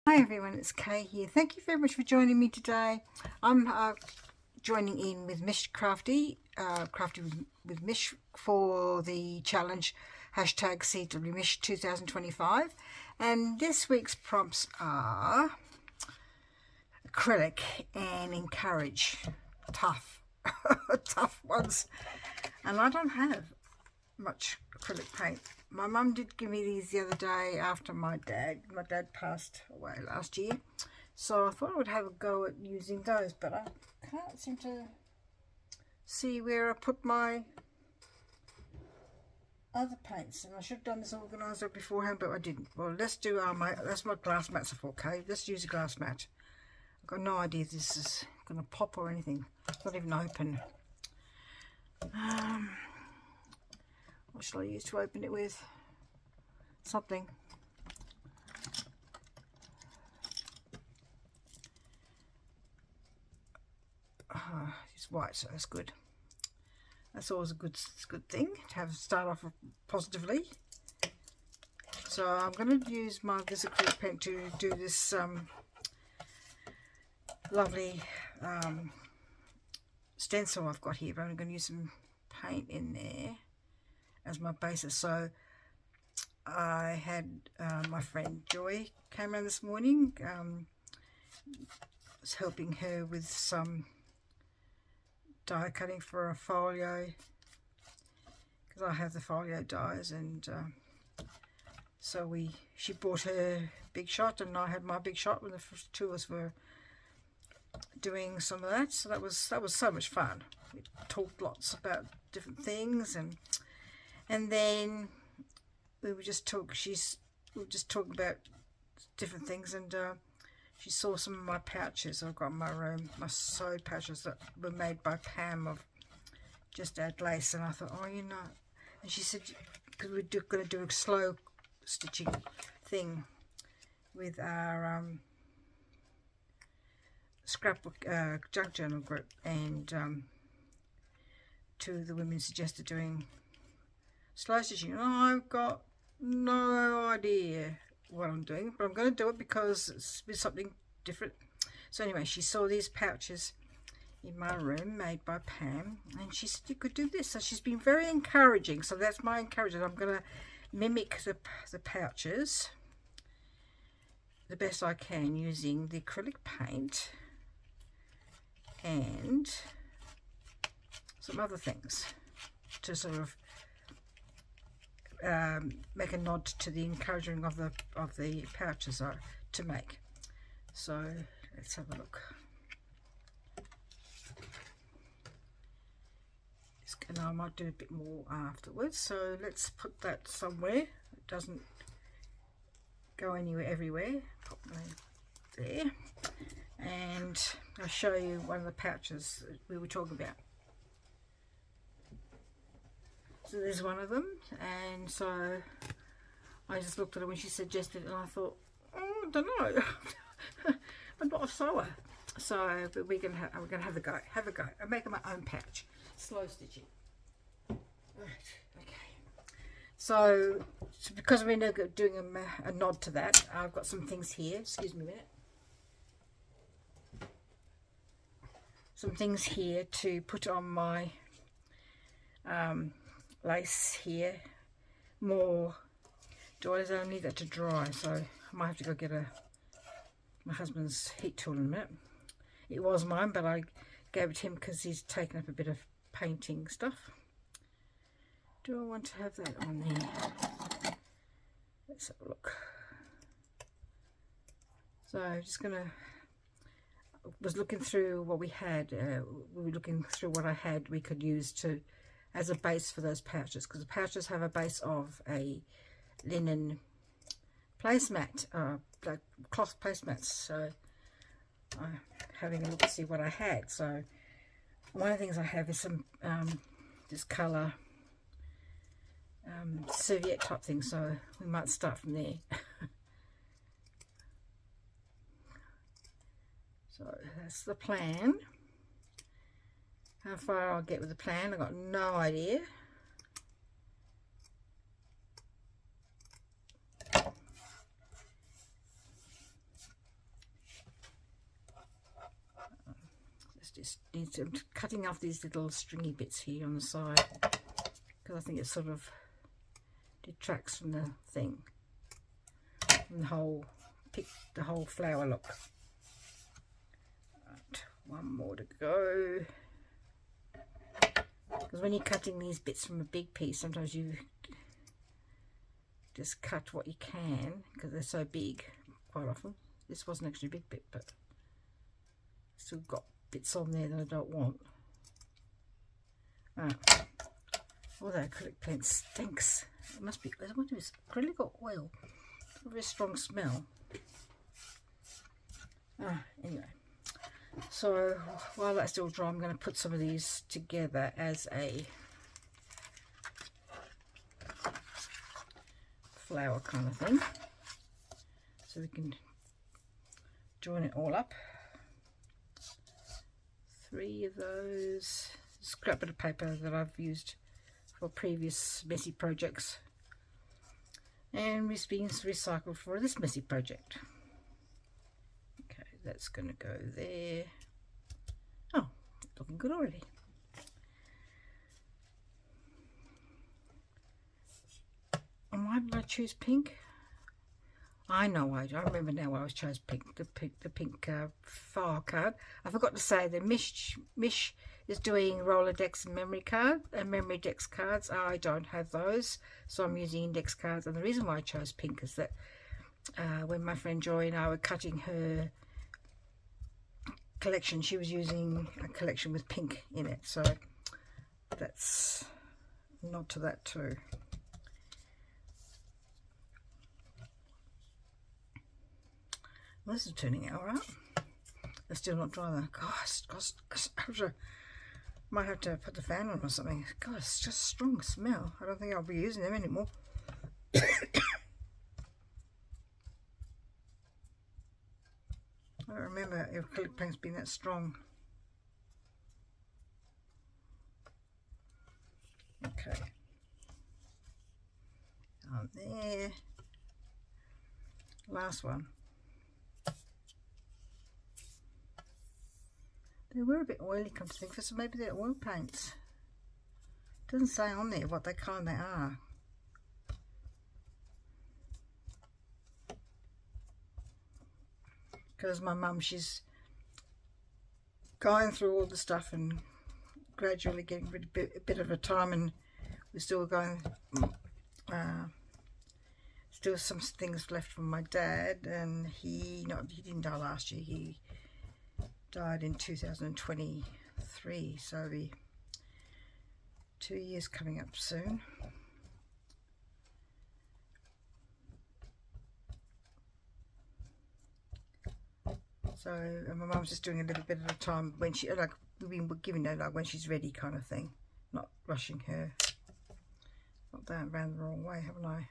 Hi everyone, it's Kay here. Thank you very much for joining me today. I'm joining in with Mich Crafty, Crafty with Mich for the challenge hashtag CWMich 2025. And this week's prompts are acrylic and encourage. Tough, tough ones. And I don't have much acrylic paint. My mum did give me these the other day after my dad passed away last year, so I thought I would have a go at using those, but I can't seem to see where I put my other paints, and I should have done this organiser beforehand, but I didn't. Well, let's do that's what glass mats are for. Okay, let's use a glass mat. I've got no idea if this is going to pop or anything. It's not even open. What shall I use to open it with? Something. It's white, so that's good. That's always a good thing to have start off positively. So I'm going to use this acrylic paint to do this lovely stencil I've got here, but I'm going to use some paint in there as my basis. So I had my friend Joy came around this morning. Was helping her with some die cutting for a folio, because I have the folio dies, and so she brought her big shot and I had my big shot when the two of us were doing some of that. So that was so much fun. We talked lots about different things, and then we were just talking about different things, and she saw some of my pouches I've got in my room, my sewed pouches that were made by Pam of Just Add Lace, and I thought, oh, and she said, because we're going to do a slow stitching thing with our scrapbook junk journal group, and two of the women suggested doing slow stitching. I've got no idea what I'm doing, but I'm going to do it because it's something different. So anyway, she saw these pouches in my room made by Pam, and she said you could do this. So she's been very encouraging, so that's my encouragement. I'm going to mimic the pouches the best I can using the acrylic paint and some other things to sort of make a nod to the encouraging of the pouches to make. So let's have a look. And I might do a bit more afterwards, so let's put that somewhere. It doesn't go everywhere. Pop that there, and I'll show you one of the pouches that we were talking about. So there's one of them, and so I just looked at it when she suggested it, and I thought, oh, I don't know. I'm not a sewer, so but we're gonna have a go. I'm making my own pouch, slow stitching. Right, okay. So because we're now doing a nod to that, I've got some things here. Excuse me a minute. Some things here to put on my lace here. More. I don't need that to dry, so I might have to go get my husband's heat tool in a minute. It was mine, but I gave it to him because he's taken up a bit of painting stuff. Do I want to have that on there? Let's have a look. So I'm just was looking through what we had. We were looking through what I had we could use as a base for those pouches, because the pouches have a base of a linen placemat, like cloth placemats. So I'm having a look to see what I had. So one of the things I have is some this colour serviette type thing, so we might start from there. So that's the plan. How far I'll get with the plan, I've got no idea. just need to, I'm cutting off these little stringy bits here on the side because I think it sort of detracts from the thing, from the whole flower look. Right, one more to go. Because when you're cutting these bits from a big piece, sometimes you just cut what you can because they're so big quite often. This wasn't actually a big bit, but still got bits on there that I don't want. Oh, that acrylic paint stinks. It must be, I wonder if it's acrylic or oil. It's a very strong smell. Anyway. So while that's still dry, I'm going to put some of these together as a flower kind of thing. So we can join it all up. 3 of those. Scrap bit of paper that I've used for previous messy projects, and it's been recycled for this messy project. Okay, that's going to go there. Oh, looking good already. And why did I choose pink? I know I remember now why I chose pink. The pink file card. I forgot to say that Mich is doing Rolodex and memory dex cards. I don't have those, so I'm using index cards. And the reason why I chose pink is that when my friend Joy and I were cutting her collection, she was using a collection with pink in it. So that's a nod to that too. Well, this is turning out alright. They're still not dry though. Gosh, might have to put the fan on or something. God, it's just a strong smell. I don't think I'll be using them anymore. I don't remember acrylic paints being that strong. Okay. On there. Last one. They were a bit oily, come to think of it, so maybe they're oil paints. Doesn't say on there what kind they are. Because my mum, she's going through all the stuff and gradually getting rid of a bit of a time, and we're still going, still some things left from my dad, and he didn't die last year, he died in 2023, so the 2 years coming up soon. So, and my mum's just doing a little bit at a time when she, like, we've been giving her like when she's ready kind of thing, not rushing her. Not that around the wrong way, haven't I?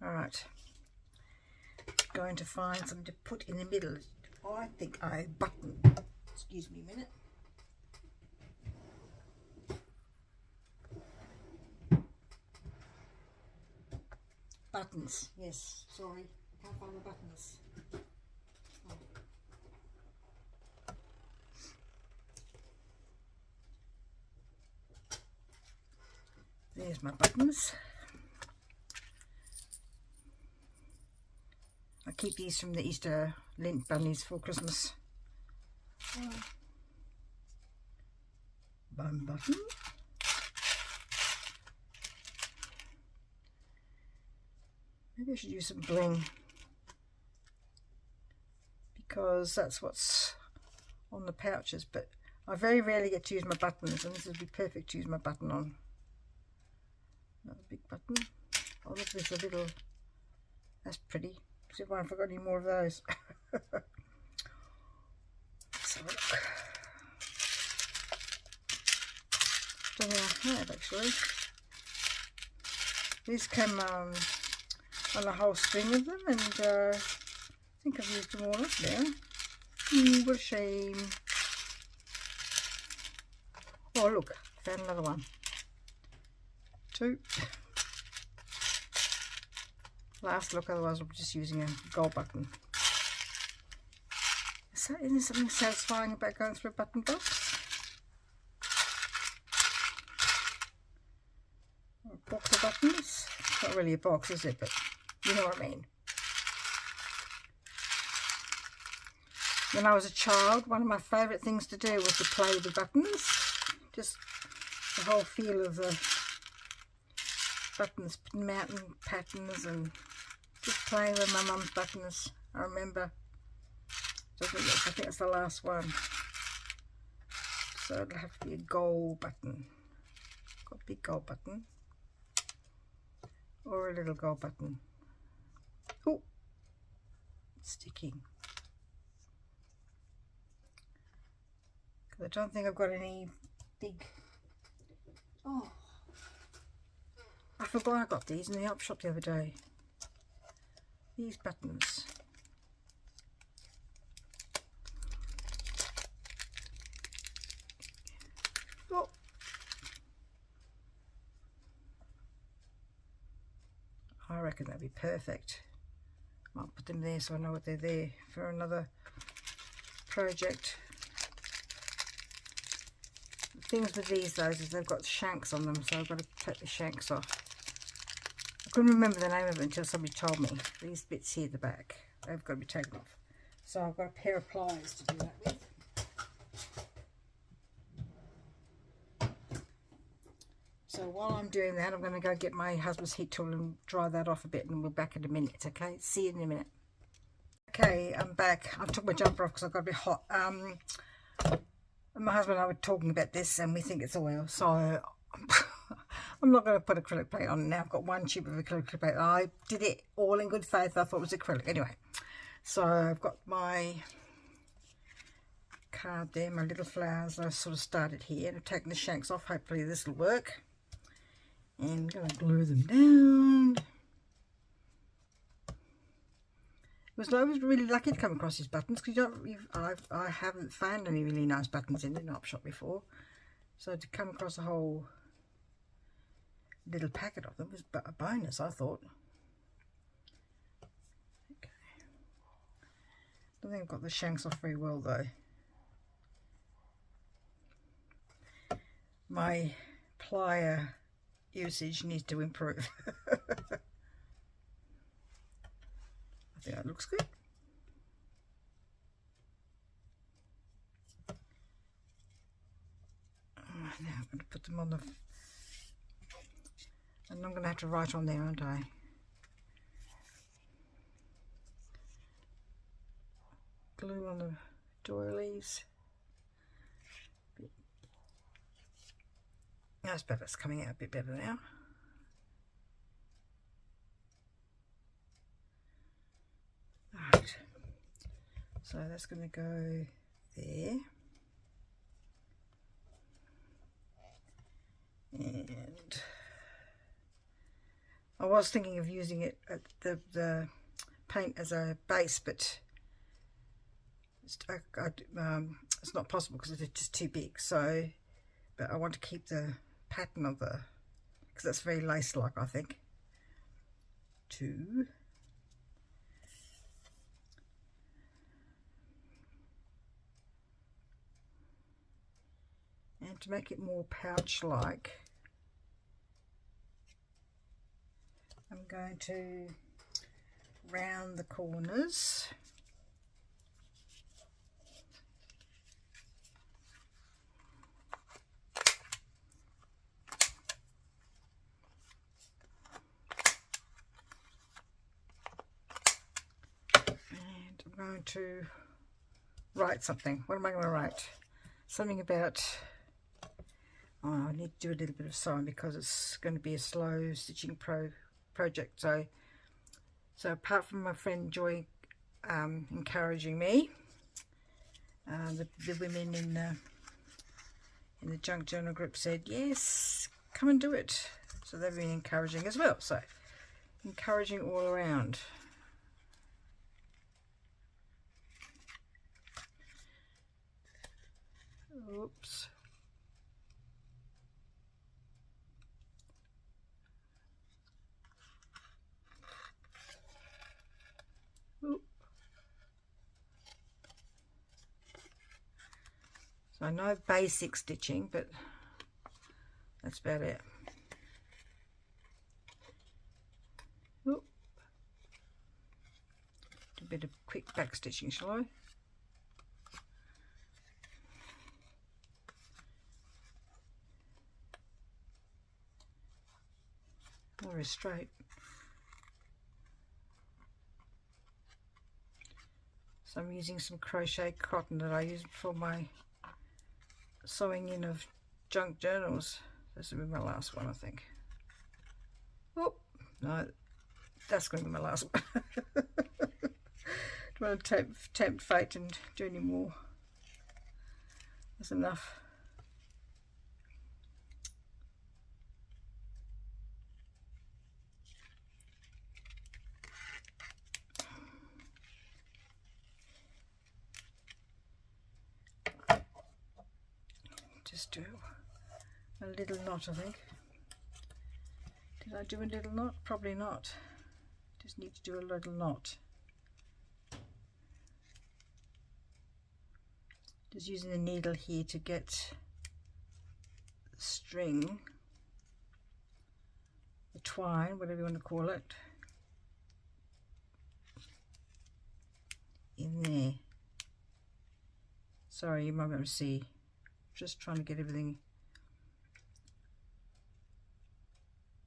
Alright. Going to find something to put in the middle. I think a button. Excuse me a minute. Buttons. Yes. Sorry, can't find the buttons. Oh. There's my buttons. I keep these from the Easter lint bunnies for Christmas. One button. Maybe I should use some bling, because that's what's on the pouches, but I very rarely get to use my buttons, and this would be perfect to use my button on. Another big button. Oh, look, there's a little, that's pretty. See if I haven't forgot any more of those. Let's have a look. Don't think I have actually. These came on a whole string of them, and I think I've used them all up now. What a shame. Oh look, found another one. 2. Last look, otherwise I'm just using a gold button. isn't there something satisfying about going through a button box? Or a box of buttons? It's not really a box, is it? But you know what I mean. When I was a child, one of my favourite things to do was to play with the buttons. Just the whole feel of the buttons, mountain patterns, and just playing with my mum's buttons. I remember. I think it's the last one. So it'll have to be a gold button. Got a big gold button. Or a little gold button. Oh, it's sticking. I don't think I've got any big... Oh, I forgot I got these in the op shop the other day. These buttons. Oh. I reckon that'd be perfect. I'll put them there so I know what they're there for another project. Things with these though is they've got shanks on them, so I've got to take the shanks off. I couldn't remember the name of it until somebody told me. These bits here at the back, they've got to be taken off. So I've got a pair of pliers to do that with. So while I'm doing that, I'm going to go get my husband's heat tool and dry that off a bit, and we're back in a minute, okay? See you in a minute. Okay, I'm back. I took my jumper off because I got a bit hot. My husband and I were talking about this, and we think it's oil, so I'm not going to put acrylic paint on now. I've got one tube of acrylic paint. I did it all in good faith. I thought it was acrylic. Anyway, so I've got my card there, my little flowers. I sort of started here. I've taken the shanks off. Hopefully this will work. And I'm going to glue them down. I was really lucky to come across these buttons, because I haven't found any really nice buttons in an op shop before. So to come across a whole little packet of them was a bonus, I thought. Okay. I don't think I've got the shanks off very well though. My plier usage needs to improve. I think that looks good. Now I'm going to put them on the... And I'm going to have to write on there, aren't I? Glue on the doilies. That's better. It's coming out a bit better now. Right, so that's going to go there, and I was thinking of using it at the paint as a base, but it's not possible because it's just too big. So, but I want to keep the pattern of the, because that's very lace-like, I think. And to make it more pouch-like, I'm going to round the corners. And I'm going to write something. What am I going to write? Something about... Oh, I need to do a little bit of sewing because it's going to be a slow stitching project. So apart from my friend Joy encouraging me, the women in the junk journal group said, yes, come and do it. So they've been encouraging as well. So encouraging all around. Oops. Oop. So I know basic stitching, but that's about it. Oop. Do a bit of quick back stitching, shall I? More is straight. So I'm using some crochet cotton that I used for my sewing in of junk journals. This will be my last one, I think. Oh, no, that's going to be my last one. Don't want to tempt fate and do any more. That's enough. Just do a little knot, I think. Did I do a little knot? Probably not. Just need to do a little knot. Just using the needle here to get the string, the twine, whatever you want to call it, in there. Sorry, you might be able to see. Just trying to get everything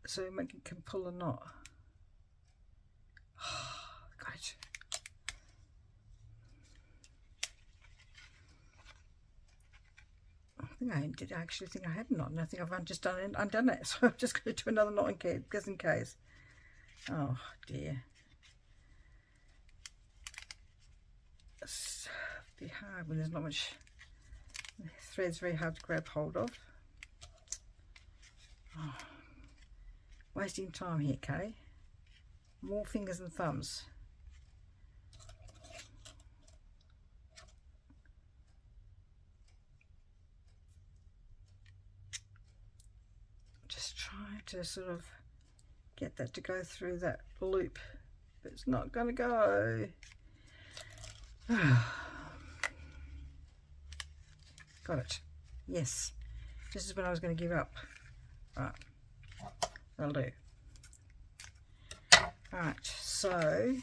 so you can pull a knot. Got it. I actually think I had a knot, and I think I've just undone it. So I'm just going to do another knot in case, just in case. Oh dear. It's a bit hard when there's not much. The thread's very hard to grab hold of. Oh, wasting time here, Kay. More fingers and thumbs. Just trying to sort of get that to go through that loop, but it's not going to go. Got it. Yes. This is when I was going to give up. Right. That'll do. Right. So,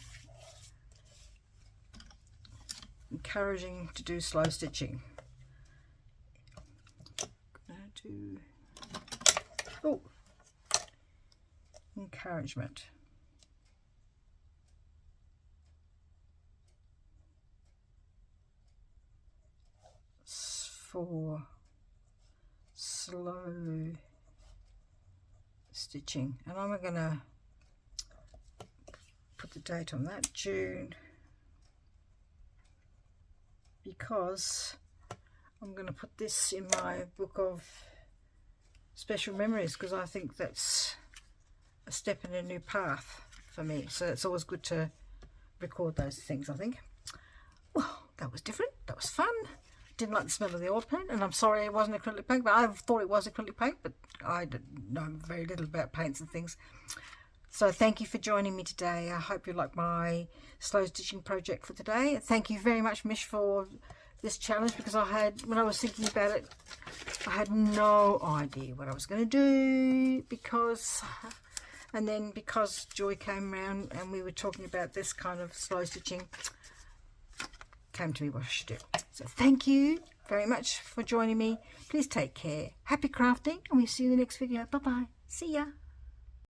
encouraging to do slow stitching. Oh. Encouragement. For slow stitching, and I'm going to put the date on that, June, because I'm going to put this in my book of special memories, because I think that's a step in a new path for me. So it's always good to record those things, I think. Well, that was different. That was fun. Didn't like the smell of the oil paint, and I'm sorry it wasn't acrylic paint, but I thought it was acrylic paint, but I know very little about paints and things. So thank you for joining me today. I hope you like my slow stitching project for today. Thank you very much, Mich, for this challenge, because when I was thinking about it, I had no idea what I was going to do, because Joy came around and we were talking about this kind of slow stitching, came to me what I should do. So thank you very much for joining me. Please take care. Happy crafting, and we'll see you in the next video. Bye bye. See ya.